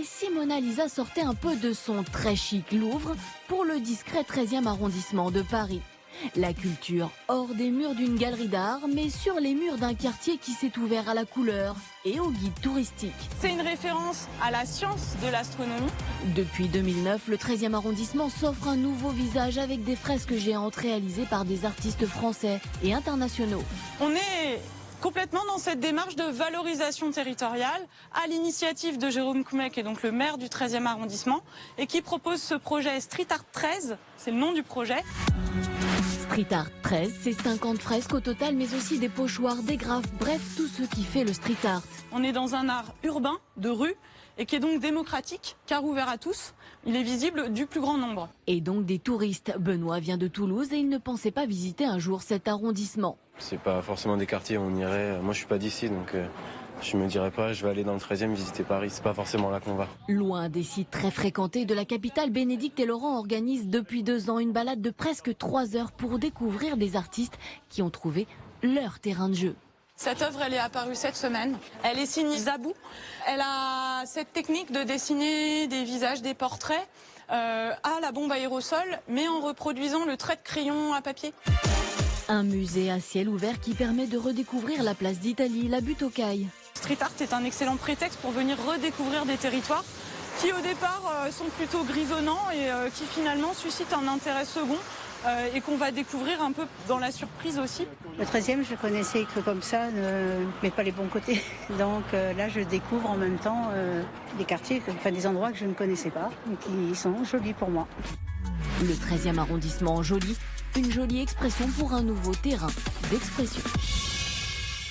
Et si Mona Lisa sortait un peu de son très chic Louvre pour le discret 13e arrondissement de Paris? La culture hors des murs d'une galerie d'art, mais sur les murs d'un quartier qui s'est ouvert à la couleur et aux guides touristiques. C'est une référence à la science de l'astronomie. Depuis 2009, le 13e arrondissement s'offre un nouveau visage avec des fresques géantes réalisées par des artistes français et internationaux. On est complètement dans cette démarche de valorisation territoriale à l'initiative de Jérôme Coumet, qui est donc le maire du 13e arrondissement et qui propose ce projet Street Art 13, c'est le nom du projet. Street Art 13, c'est 50 fresques au total, mais aussi des pochoirs, des graphes, bref, tout ce qui fait le street art. On est dans un art urbain, de rue, et qui est donc démocratique, car ouvert à tous. Il est visible du plus grand nombre. Et donc des touristes. Benoît vient de Toulouse et il ne pensait pas visiter un jour cet arrondissement. C'est pas forcément des quartiers où on irait. Moi, je suis pas d'ici, donc je me dirais pas, je vais aller dans le 13e visiter Paris. C'est pas forcément là qu'on va. Loin des sites très fréquentés de la capitale, Bénédicte et Laurent organisent depuis 2 ans une balade de presque 3 heures pour découvrir des artistes qui ont trouvé leur terrain de jeu. Cette œuvre, elle est apparue cette semaine. Elle est signée Zabou. Elle a cette technique de dessiner des visages, des portraits à la bombe aérosol, mais en reproduisant le trait de crayon à papier. Un musée à ciel ouvert qui permet de redécouvrir la place d'Italie, la butte aux cailles. Street art est un excellent prétexte pour venir redécouvrir des territoires qui au départ sont plutôt grisonnants et qui finalement suscitent un intérêt second et qu'on va découvrir un peu dans la surprise aussi. Le 13e, je le connaissais que comme ça, mais pas les bons côtés. Donc là, je découvre en même temps des quartiers, enfin des endroits que je ne connaissais pas, et qui sont jolis pour moi. Le 13e arrondissement joli, une jolie expression pour un nouveau terrain d'expression.